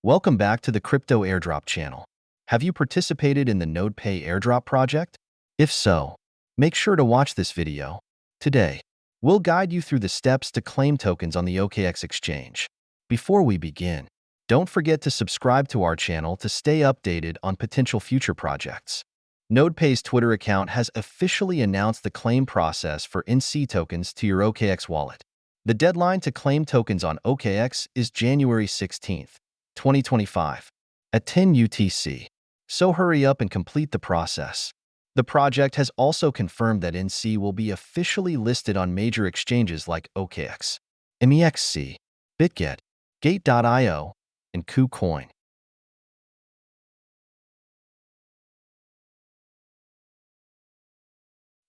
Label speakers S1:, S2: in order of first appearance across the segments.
S1: Welcome back to the Crypto Airdrop channel. Have you participated in the NodePay Airdrop project? If so, make sure to watch this video. Today, we'll guide you through the steps to claim tokens on the OKX exchange. Before we begin, don't forget to subscribe to our channel to stay updated on potential future projects. NodePay's Twitter account has officially announced the claim process for NC tokens to your OKX wallet. The deadline to claim tokens on OKX is January 16th, 2025, at 10 UTC. So hurry up and complete the process. The project has also confirmed that NC will be officially listed on major exchanges like OKX, MEXC, BitGet, Gate.io, and KuCoin.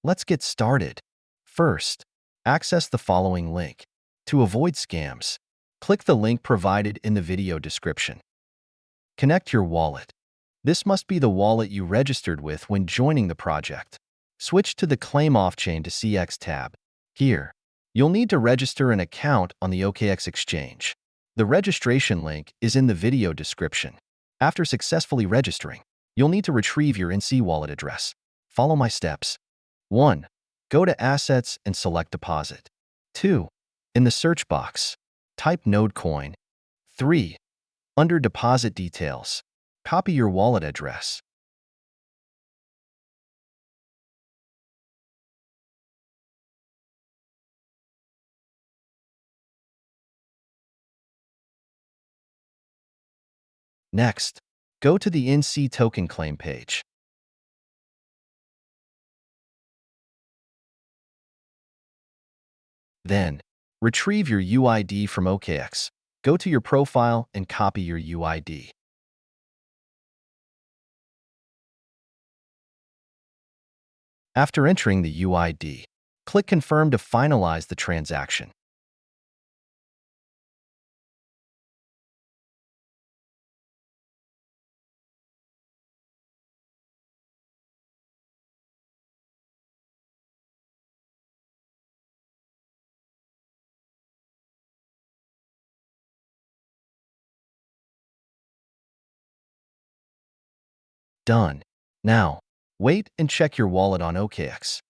S1: Let's get started. First, access the following link. To avoid scams, click the link provided in the video description. Connect your wallet. This must be the wallet you registered with when joining the project. Switch to the Claim Off-Chain to CX tab. Here, you'll need to register an account on the OKX exchange. The registration link is in the video description. After successfully registering, you'll need to retrieve your NC wallet address. Follow my steps. 1. Go to Assets and select Deposit. 2. In the search box, type NodeCoin. 3. Under Deposit Details, copy your wallet address. Next, go to the NC token claim page. Then, retrieve your UID from OKX. Go to your profile and copy your UID. After entering the UID, click Confirm to finalize the transaction. Done. Now, wait and check your wallet on OKX.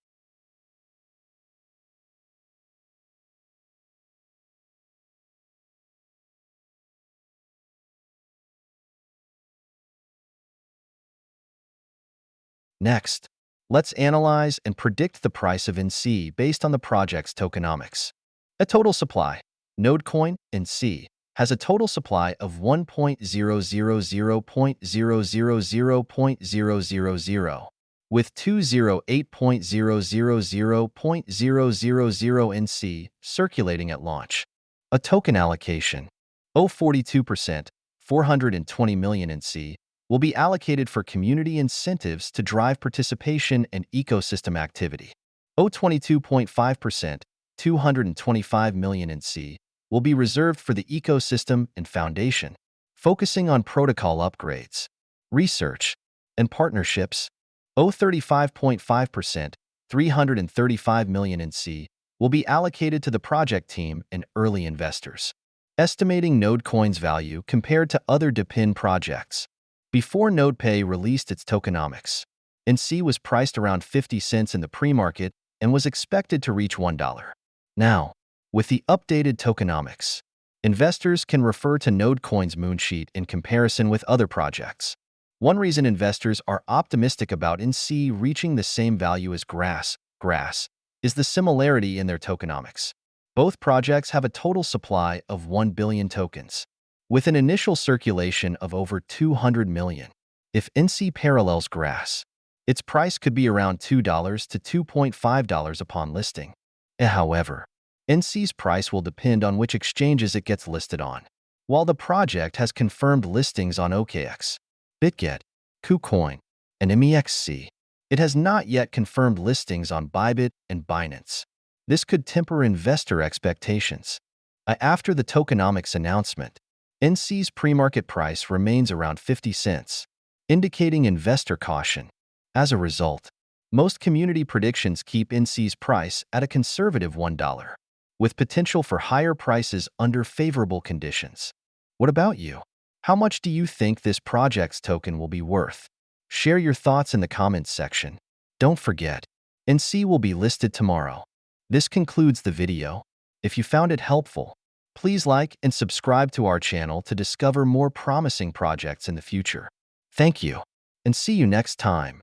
S1: Next, let's analyze and predict the price of NC based on the project's tokenomics. A total supply. NodeCoin NC has a total supply of 1.000.000.000, with 208.000.000 NC circulating at launch. A token allocation, 0.42%, 420 million NC, will be allocated for community incentives to drive participation and ecosystem activity. 0.22.5%, 225 million NC, will be reserved for the ecosystem and foundation, focusing on protocol upgrades, research, and partnerships. 0.35.5%, 335 million NC, will be allocated to the project team and early investors. Estimating NodeCoin's value compared to other DePIN projects. Before NodePay released its tokenomics, NC was priced around 50 cents in the pre-market and was expected to reach $1. Now, with the updated tokenomics, investors can refer to NodeCoin's moonsheet in comparison with other projects. One reason investors are optimistic about NC reaching the same value as Grass is the similarity in their tokenomics. Both projects have a total supply of 1 billion tokens, with an initial circulation of over 200 million. If NC parallels Grass, its price could be around $2 to $2.5 upon listing. However, NC's price will depend on which exchanges it gets listed on. While the project has confirmed listings on OKX, BitGet, KuCoin, and MEXC, it has not yet confirmed listings on Bybit and Binance. This could temper investor expectations. After the tokenomics announcement, NC's pre-market price remains around 50 cents, indicating investor caution. As a result, most community predictions keep NC's price at a conservative $1, with potential for higher prices under favorable conditions. What about you? How much do you think this project's token will be worth? Share your thoughts in the comments section. Don't forget, NC will be listed tomorrow. This concludes the video. If you found it helpful, please like and subscribe to our channel to discover more promising projects in the future. Thank you, and see you next time.